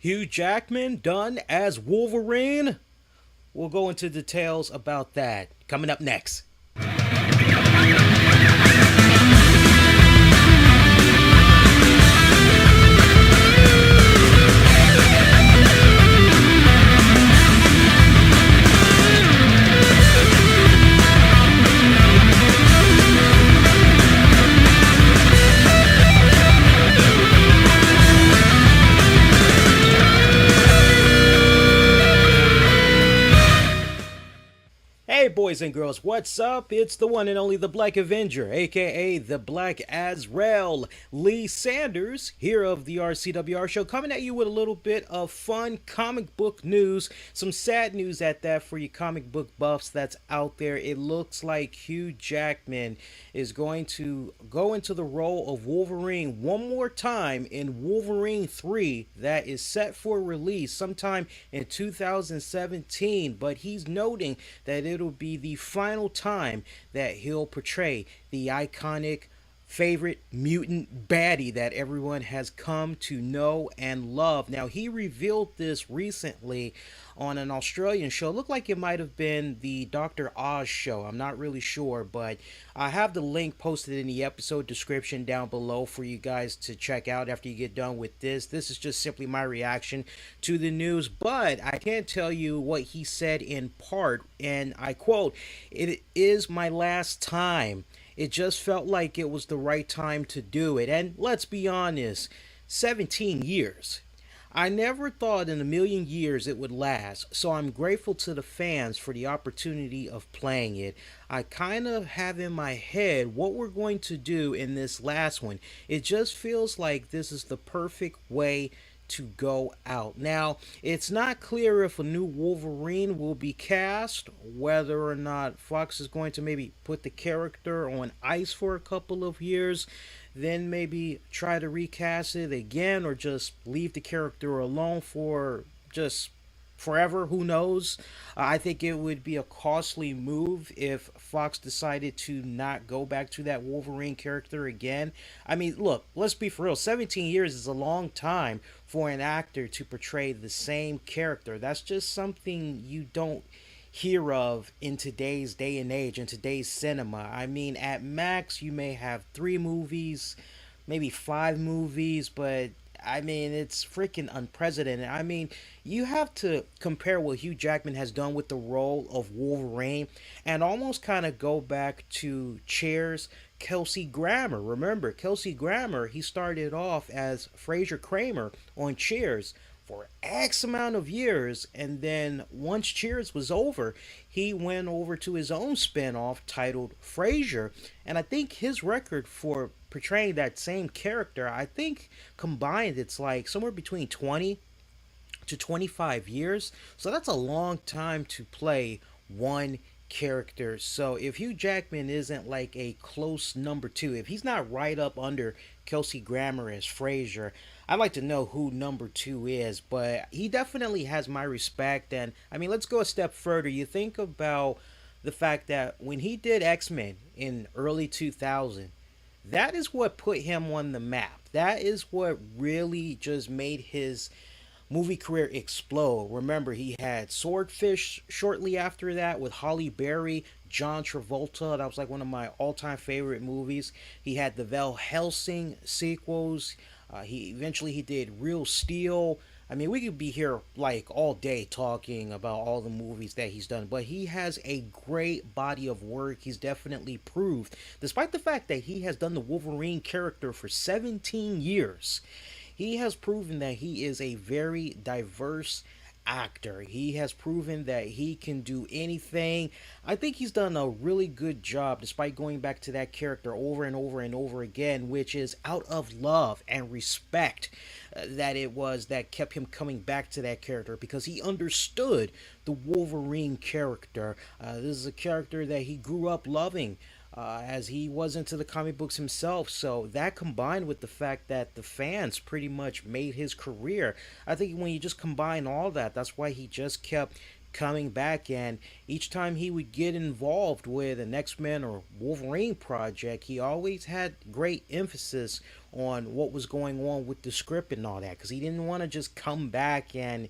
Hugh Jackman done as Wolverine? We'll go into details about that coming up next. Hey boys and girls, what's up? It's the one and only the Black Avenger, aka the Black Azrael, Lee Sanders, here of the RCWR show, coming at you with a little bit of fun comic book news, some sad news at that for you comic book buffs that's out there. It looks like Hugh Jackman is going to go into the role of Wolverine one more time in Wolverine 3 that is set for release sometime in 2017, but he's noting that it'll be the final time that he'll portray the iconic favorite mutant baddie that everyone has come to know and love. Now, he revealed this recently on an Australian show. It looked like it might have been the Dr. Oz show. I'm not really sure, but I have the link posted in the episode description down below for you guys to check out after you get done with this. This is just simply my reaction to the news, but I can tell you what he said in part, and I quote, "It is my last time. It just felt like it was the right time to do it. And let's be honest, 17 years. I never thought in a million years it would last, so I'm grateful to the fans for the opportunity of playing it. I kind of have in my head what we're going to do in this last one. It just feels like this is the perfect way to go out." Now, it's not clear if a new Wolverine will be cast, whether or not Fox is going to maybe put the character on ice for a couple of years, then maybe try to recast it again, or just leave the character alone for just forever. Who knows? I think it would be a costly move if Fox decided to not go back to that Wolverine character again. I mean, look, let's be for real. 17 years is a long time for an actor to portray the same character. That's just something you don't hear of in today's day and age, in today's cinema. I mean, at max, you may have 3 movies, maybe 5 movies, but I mean, it's freaking unprecedented. I mean, you have to compare what Hugh Jackman has done with the role of Wolverine and almost kind of go back to Cheers' Kelsey Grammer. Remember, Kelsey Grammer, he started off as Fraser Kramer on Cheers for X amount of years, and then once Cheers was over, he went over to his own spin-off titled Frasier, and I think his record for portraying that same character, I think combined it's like somewhere between 20 to 25 years, so that's a long time to play one character. So if Hugh Jackman isn't like a close number 2, if he's not right up under Kelsey Grammer as Frasier, I'd like to know who number 2 is, but he definitely has my respect. And I mean, let's go a step further. You think about the fact that when he did X-Men in early 2000, that is what put him on the map. That is what really just made his movie career explode. Remember, he had Swordfish shortly after that with Halle Berry, John Travolta. That was like one of my all-time favorite movies. He had the Van Helsing sequels. He did Real Steel. I mean, we could be here like all day talking about all the movies that he's done, but he has a great body of work. He's definitely proved, despite the fact that he has done the Wolverine character for 17 years, he has proven that he is a very diverse actor. He has proven that he can do anything. I think he's done a really good job despite going back to that character over and over and over again, which is out of love and respect that it was that kept him coming back to that character, because he understood the Wolverine character. This is a character that he grew up loving, as he was into the comic books himself. So that combined with the fact that the fans pretty much made his career, I think when you just combine all that, that's why he just kept coming back, and each time he would get involved with an X-Men or Wolverine project, he always had great emphasis on what was going on with the script and all that, because he didn't want to just come back and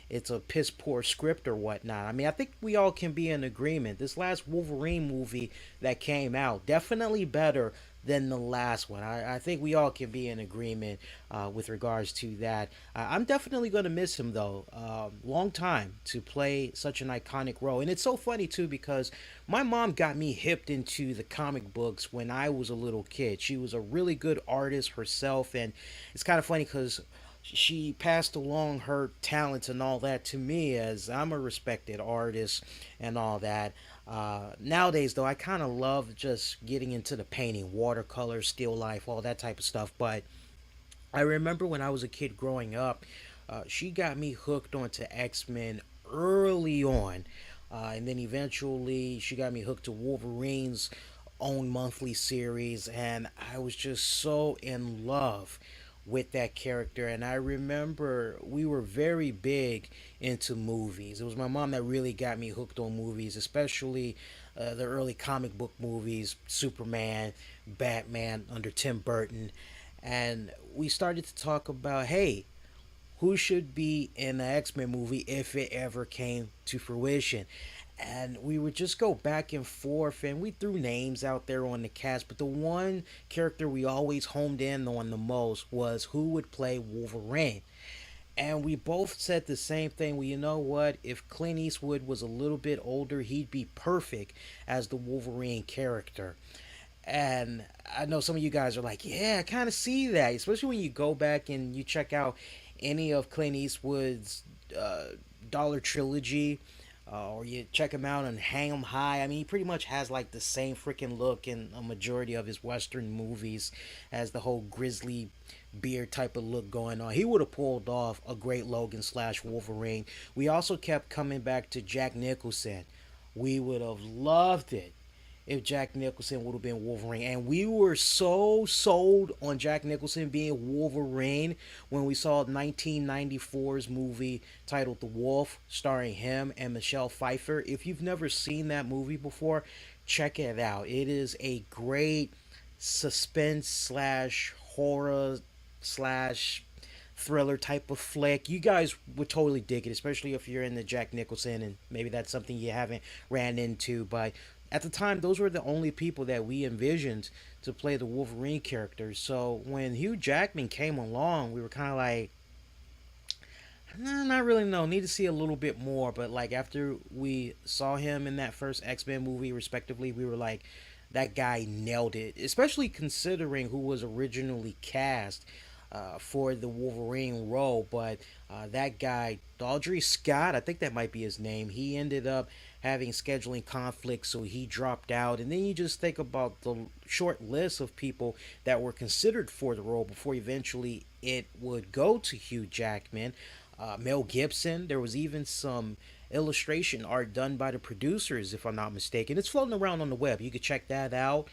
it's a piss poor script or whatnot. I mean, I think we all can be in agreement. This last Wolverine movie that came out, definitely better than the last one. I think we all can be in agreement with regards to that. I'm definitely going to miss him, though. Long time to play such an iconic role. And it's so funny, too, because my mom got me hipped into the comic books when I was a little kid. She was a really good artist herself. And it's kind of funny because she passed along her talents and all that to me, as I'm a respected artist and all that. Nowadays, though, I kind of love just getting into the painting, watercolor, still life, all that type of stuff. But I remember when I was a kid growing up, she got me hooked onto X Men early on. And then eventually she got me hooked to Wolverine's own monthly series. And I was just so in love with that character. And I remember we were very big into movies. It was my mom that really got me hooked on movies, especially the early comic book movies, Superman, Batman under Tim Burton. And we started to talk about, hey, who should be in the X-Men movie if it ever came to fruition. And we would just go back and forth, and we threw names out there on the cast, but the one character we always homed in on the most was who would play Wolverine. And we both said the same thing. Well, you know what? If Clint Eastwood was a little bit older, he'd be perfect as the Wolverine character. And I know some of you guys are like, yeah, I kind of see that, especially when you go back and you check out any of Clint Eastwood's Dollar Trilogy, or you check him out and Hang 'em High. I mean, he pretty much has like the same freaking look in a majority of his Western movies as the whole grizzly beard type of look going on. He would have pulled off a great Logan slash Wolverine. We also kept coming back to Jack Nicholson. We would have loved it if Jack Nicholson would have been Wolverine. And we were so sold on Jack Nicholson being Wolverine when we saw 1994's movie titled The Wolf, starring him and Michelle Pfeiffer. If you've never seen that movie before, check it out. It is a great suspense slash horror slash thriller type of flick. You guys would totally dig it, especially if you're into Jack Nicholson and maybe that's something you haven't ran into. But at the time, those were the only people that we envisioned to play the Wolverine characters. So when Hugh Jackman came along, we were kind of like, nah, not really. No, need to see a little bit more. But like after we saw him in that first X-Men movie, respectively, we were like, that guy nailed it. Especially considering who was originally cast for the Wolverine role. But that guy, Audrey Scott, I think that might be his name, he ended up having scheduling conflicts, so he dropped out. And then you just think about the short list of people that were considered for the role before eventually it would go to Hugh Jackman. Mel Gibson, there was even some illustration art done by the producers, if I'm not mistaken. It's floating around on the web. You could check that out.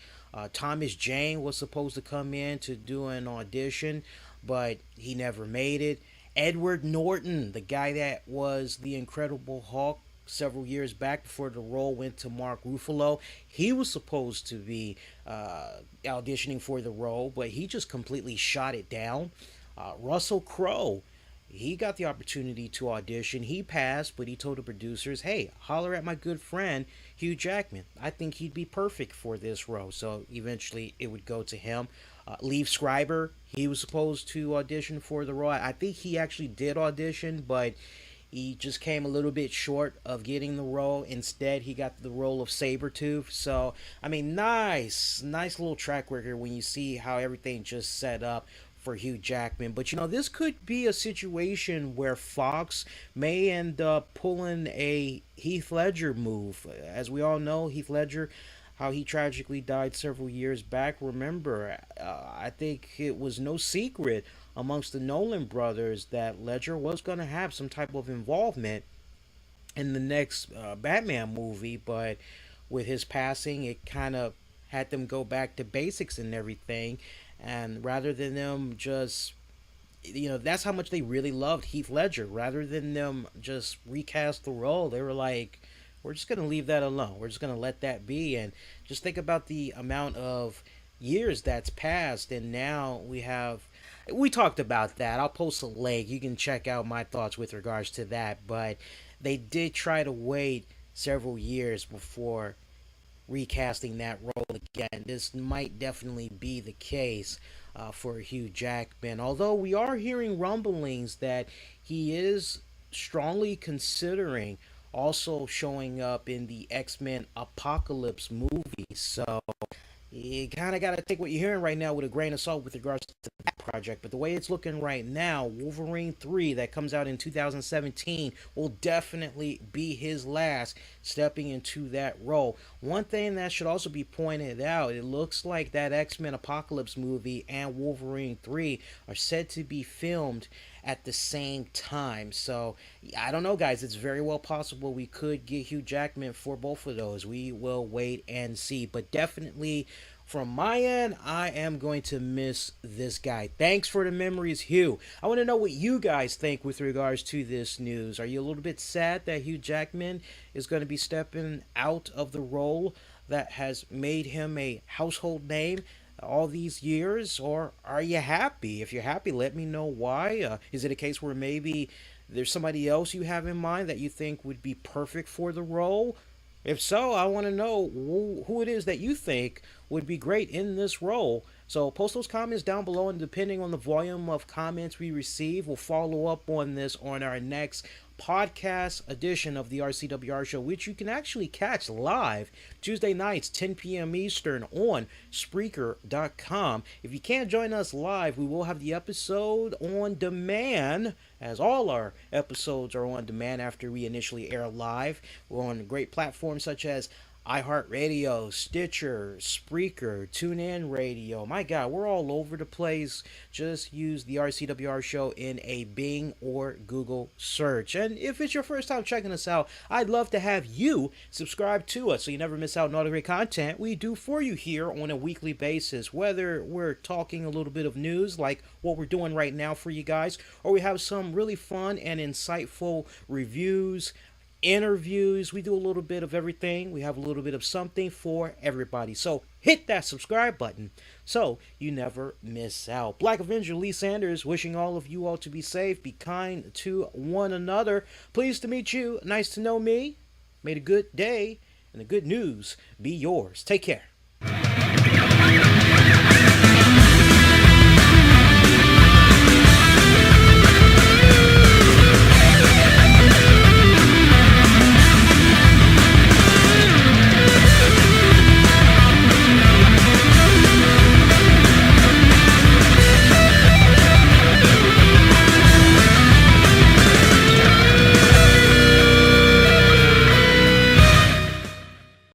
Thomas Jane was supposed to come in to do an audition, but he never made it. Edward Norton, the guy that was the Incredible Hulk several years back before the role went to Mark Ruffalo, he was supposed to be auditioning for the role, but he just completely shot it down. Russell Crowe, he got the opportunity to audition. He passed, but he told the producers, hey, holler at my good friend Hugh Jackman. I think he'd be perfect for this role. So eventually it would go to him. Liev Schreiber, he was supposed to audition for the role. I think he actually did audition, but he just came a little bit short of getting the role. Instead, he got the role of Sabretooth. So, I mean, nice little track record when you see how everything just set up for Hugh Jackman. But, you know, this could be a situation where Fox may end up pulling a Heath Ledger move. As we all know, Heath Ledger, how he tragically died several years back. Remember, I think it was no secret amongst the Nolan brothers that Ledger was going to have some type of involvement in the next Batman movie, but with his passing, it kind of had them go back to basics and everything. And rather than them just that's how much they really loved Heath Ledger. Rather than them just recast the role, they were like, we're just gonna leave that alone. We're just gonna let that be. And just think about the amount of years that's passed, and now we talked about that. I'll post a link. You can check out my thoughts with regards to that. But they did try to wait several years before recasting that role again. This might definitely be the case for Hugh Jackman. Although we are hearing rumblings that he is strongly considering also showing up in the X-Men Apocalypse movie. So you kind of got to take what you're hearing right now with a grain of salt with regards to that project. But the way it's looking right now, Wolverine 3 that comes out in 2017 will definitely be his last stepping into that role. One thing that should also be pointed out, it looks like that X-Men Apocalypse movie and Wolverine 3 are said to be filmed at the same time. So I don't know, guys. It's very well possible we could get Hugh Jackman for both of those. We will wait and see. But definitely from my end, I am going to miss this guy. Thanks for the memories, Hugh. I want to know what you guys think with regards to this news. Are you a little bit sad that Hugh Jackman is going to be stepping out of the role that has made him a household name all these years, or are you happy? If you're happy, let me know why. Is it a case where maybe there's somebody else you have in mind that you think would be perfect for the role? If so, I want to know who it is that you think would be great in this role. So post those comments down below, and depending on the volume of comments we receive, we'll follow up on this on our next podcast edition of the RCWR show, which you can actually catch live Tuesday nights, 10 p.m. Eastern on Spreaker.com. If you can't join us live, we will have the episode on demand, as all our episodes are on demand after we initially air live. We're on great platforms such as iHeartRadio, Stitcher, Spreaker, Tunein Radio. My God, we're all over the place. Just use the RCWR show in a Bing or Google search. And if it's your first time checking us out, I'd love to have you subscribe to us so you never miss out on all the great content we do for you here on a weekly basis. Whether we're talking a little bit of news like what we're doing right now for you guys, or we have some really fun and insightful reviews, interviews. We do a little bit of everything. We have a little bit of something for everybody. So hit that subscribe button so you never miss out. Black Avenger Lee Sanders wishing all of you all to be safe, be kind to one another. Pleased to meet you. Nice to know me. Made a good day, and the good news be yours. Take care.